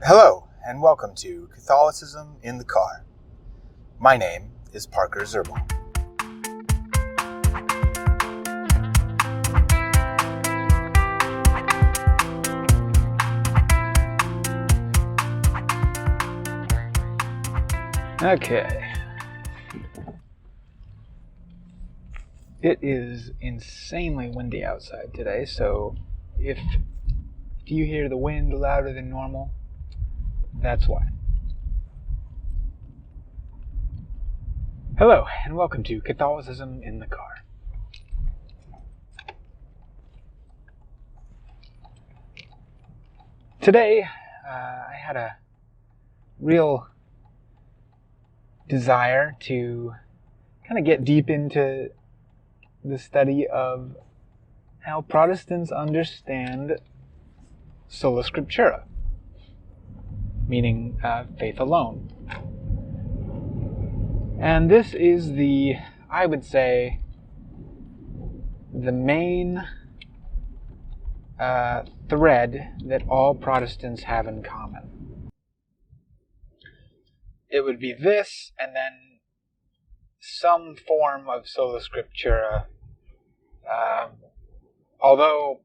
Hello, and welcome to Catholicism in the Car. My name is Parker Zerbal. Okay. It is insanely windy outside today, so if you hear the wind louder than normal, that's why. Hello, and welcome to Catholicism in the Car. Today, I had a real desire to kind of get deep into the study of how Protestants understand Sola Scriptura, meaning faith alone. And this is I would say, the main thread that all Protestants have in common. It would be this, and then some form of Sola Scriptura. Although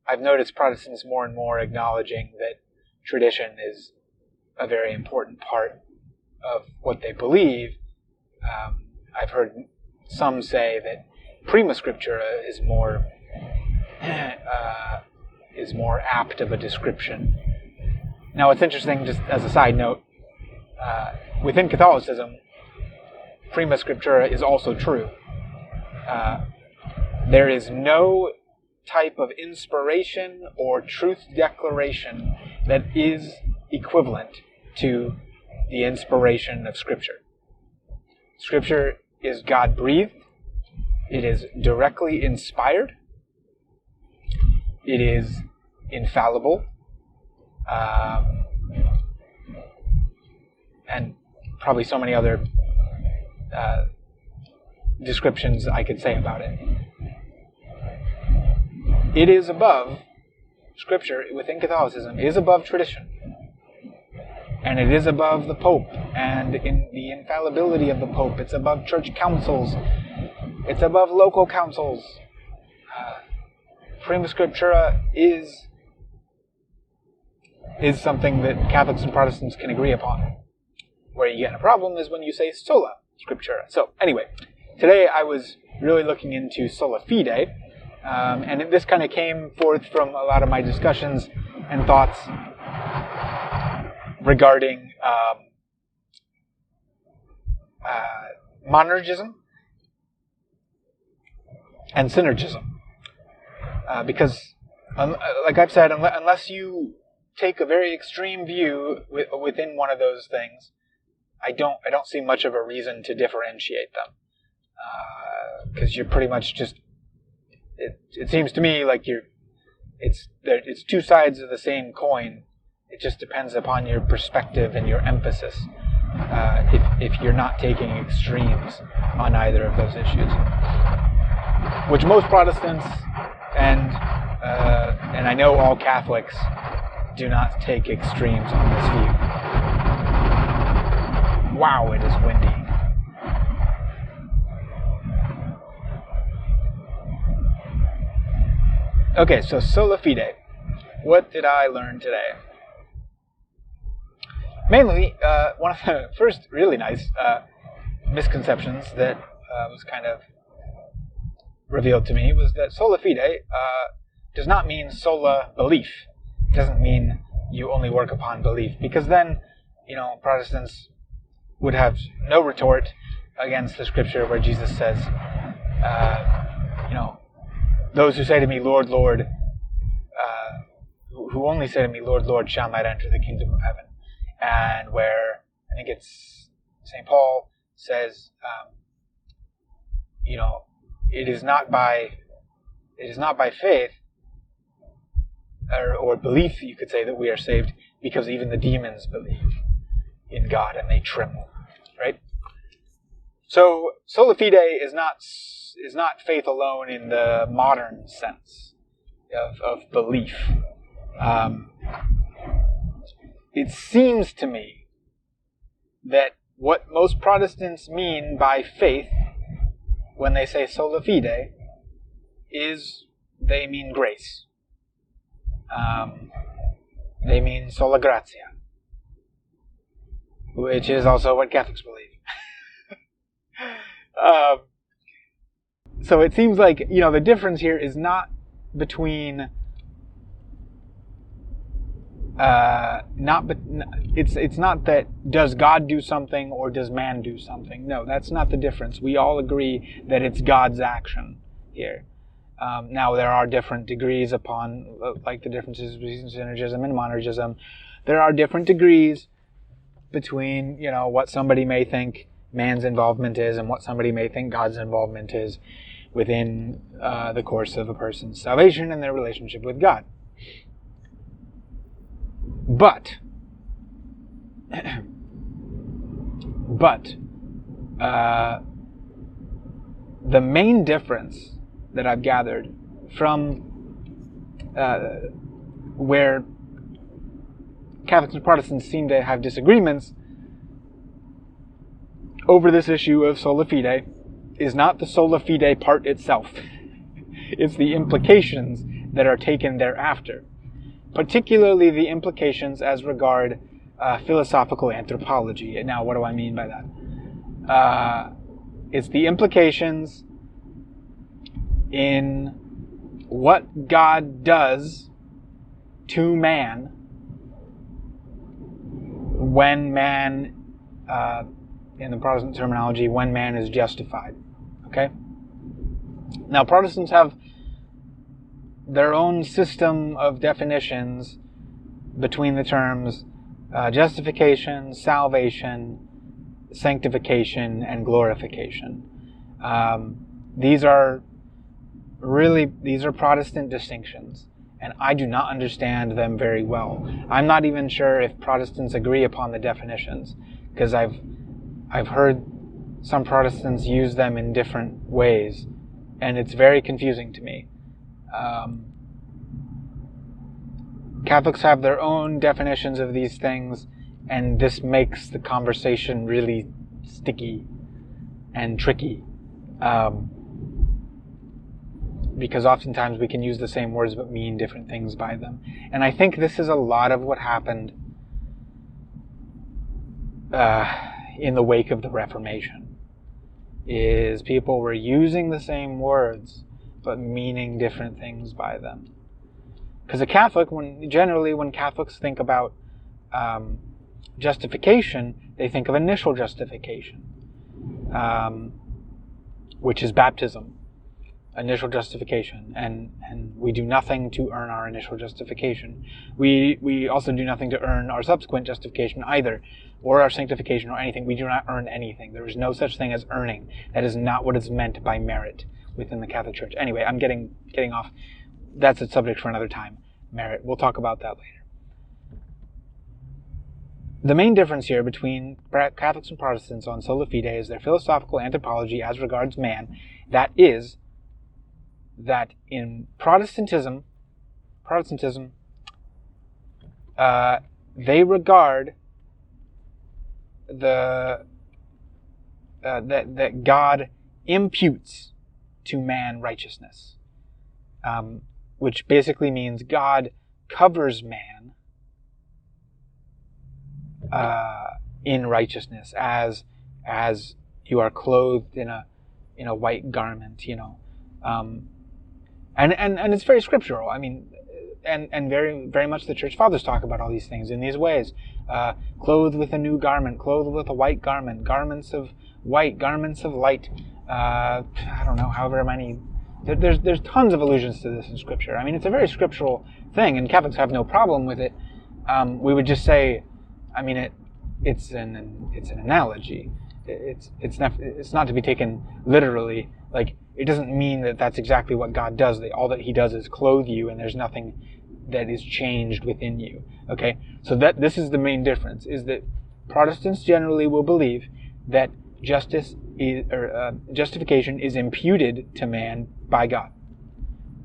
I've noticed Protestants more and more acknowledging that tradition is a very important part of what they believe, I've heard some say that prima scriptura is more apt of a description. Now, it's interesting, just as a side note, within Catholicism, prima scriptura is also true. There is no type of inspiration or truth declaration that is equivalent to the inspiration of Scripture. Scripture is God-breathed. It is directly inspired. It is infallible. And probably so many other descriptions I could say about it. It is above, Scripture within Catholicism is above tradition. And it is above the Pope, and in the infallibility of the Pope. It's above church councils. It's above local councils. Prima Scriptura is something that Catholics and Protestants can agree upon. Where you get in a problem is when you say Sola Scriptura. So, anyway, today I was really looking into Sola Fide, and this kind of came forth from a lot of my discussions and thoughts regarding monergism and synergism. Because, like I've said, unless you take a very extreme view within one of those things, I don't see much of a reason to differentiate them. Because you're pretty much just, it seems to me like it's two sides of the same coin. It just depends upon your perspective and your emphasis, if you're not taking extremes on either of those issues. Which most Protestants and I know all Catholics do not take extremes on this view. Wow, it is windy. Okay, so Sola Fide. What did I learn today? Mainly, one of the first really nice misconceptions that was kind of revealed to me was that Sola Fide does not mean sola belief. It doesn't mean you only work upon belief, because then, Protestants would have no retort against the Scripture where Jesus says, those who say to me, Lord, Lord, who only say to me, Lord, Lord, shall not enter the kingdom of heaven. And where, I think it's St. Paul says, it is not by faith or belief, you could say, that we are saved, because even the demons believe in God and they tremble, right? So Sola Fide is not faith alone in the modern sense of belief. it seems to me that what most Protestants mean by faith when they say sola fide is they mean grace. They mean sola gratia, which is also what Catholics believe. So it seems like, the difference here is not between it's not that does God do something or does man do something. No, that's not the difference. We all agree that it's God's action here. Now, there are different degrees upon, like the differences between synergism and monergism. There are different degrees between, what somebody may think man's involvement is and what somebody may think God's involvement is within the course of a person's salvation and their relationship with God. But the main difference that I've gathered from where Catholics and Protestants seem to have disagreements over this issue of sola fide is not the sola fide part itself. It's the implications that are taken thereafter, particularly the implications as regard philosophical anthropology. And now, what do I mean by that? It's the implications in what God does to man when man, in the Protestant terminology, when man is justified. Okay? Now, Protestants have their own system of definitions between the terms justification, salvation, sanctification, and glorification. These are Protestant distinctions, and I do not understand them very well. I'm not even sure if Protestants agree upon the definitions, because I've heard some Protestants use them in different ways, and it's very confusing to me. Catholics have their own definitions of these things, and this makes the conversation really sticky and tricky. Because oftentimes we can use the same words but mean different things by them. And I think this is a lot of what happened in the wake of the Reformation, is people were using the same words but meaning different things by them. Because a Catholic, when Catholics think about justification, they think of initial justification, which is baptism. Initial justification, and we do nothing to earn our initial justification. We also do nothing to earn our subsequent justification either, or our sanctification or anything. We do not earn anything. There is no such thing as earning. That is not what is meant by merit within the Catholic Church. Anyway, I'm getting off. That's a subject for another time. Merit. We'll talk about that later. The main difference here between Catholics and Protestants on sola fide is their philosophical anthropology as regards man. That is, that in Protestantism, they regard that God imputes to man righteousness, which basically means God covers man in righteousness, as you are clothed in a white garment, And it's very scriptural. I mean, and very, very much the church fathers talk about all these things in these ways. Clothed with a new garment, clothed with a white garment, garments of white, garments of light. I don't know, however many. There's tons of allusions to this in Scripture. I mean, it's a very scriptural thing, and Catholics have no problem with it. We would just say, I mean, it's an analogy. It's not to be taken literally. Like, it doesn't mean that that's exactly what God does. All that He does is clothe you, and there's nothing that is changed within you. Okay, so this is the main difference: is that Protestants generally will believe that justification is imputed to man by God.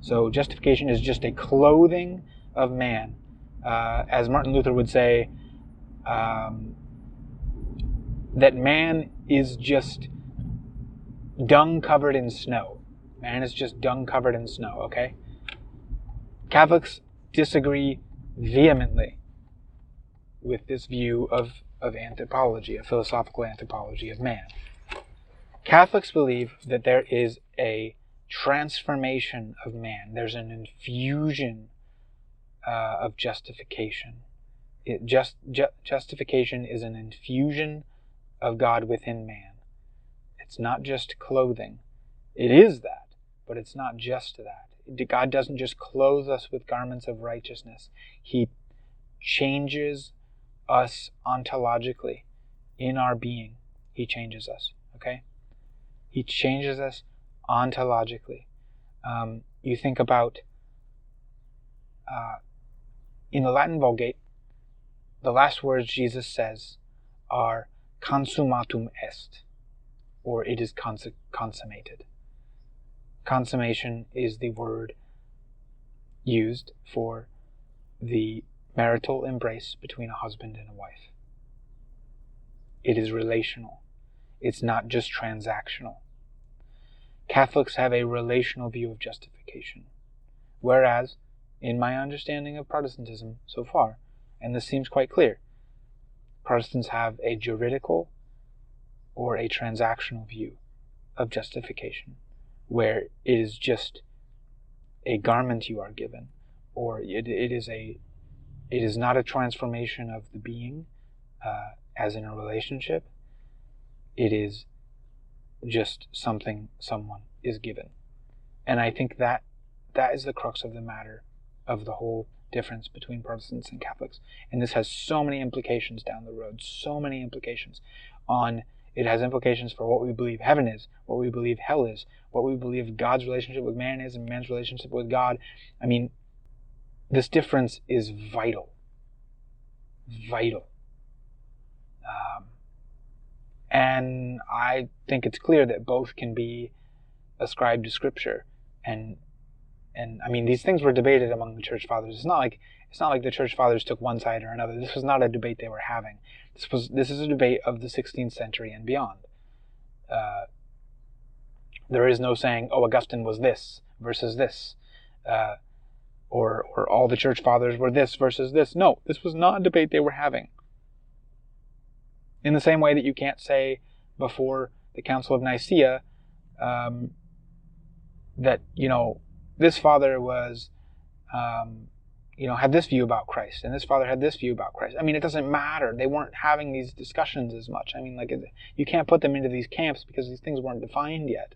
So justification is just a clothing of man, as Martin Luther would say. that man is just dung covered in snow. Man is just dung covered in snow, okay? Catholics disagree vehemently with this view of anthropology, of philosophical anthropology of man. Catholics believe that there is a transformation of man. There's an infusion of justification. Justification is an infusion of God within man. It's not just clothing. It is that, but it's not just that. God doesn't just clothe us with garments of righteousness. He changes us ontologically in our being. He changes us, okay? He changes us ontologically. You think about, in the Latin Vulgate, the last words Jesus says are consummatum est, or it is consummated. Consummation is the word used for the marital embrace between a husband and a wife. It is relational. It's not just transactional. Catholics have a relational view of justification, whereas, in my understanding of Protestantism so far, and this seems quite clear, Protestants have a juridical or a transactional view of justification, where it is just a garment you are given, or it is not a transformation of the being as in a relationship. It is just something someone is given. And I think that is the crux of the matter of the whole difference between Protestants and Catholics. And this has so many implications down the road, so many implications it has implications for what we believe heaven is, what we believe hell is, what we believe God's relationship with man is, and man's relationship with God. I mean, this difference is vital. Vital. And I think it's clear that both can be ascribed to Scripture. And I mean, these things were debated among the Church Fathers. It's not like the Church Fathers took one side or another. This was not a debate they were having. This is a debate of the 16th century and beyond. There is no saying, oh, Augustine was this versus this, or all the Church Fathers were this versus this. No, this was not a debate they were having. In the same way that you can't say before the Council of Nicaea that, this father was, had this view about Christ, and this father had this view about Christ. I mean, it doesn't matter. They weren't having these discussions as much. I mean, you can't put them into these camps because these things weren't defined yet.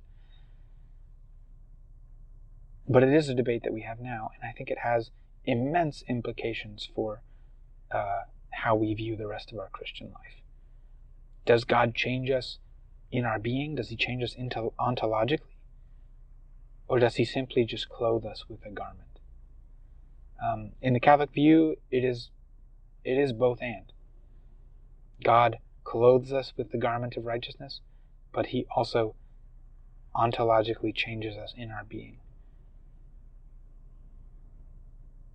But it is a debate that we have now, and I think it has immense implications for how we view the rest of our Christian life. Does God change us in our being? Does he change us ontologically? Or does he simply just clothe us with a garment? In the Catholic view, it is both and. God clothes us with the garment of righteousness, but he also ontologically changes us in our being.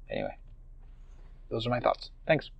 Anyway, those are my thoughts. Thanks.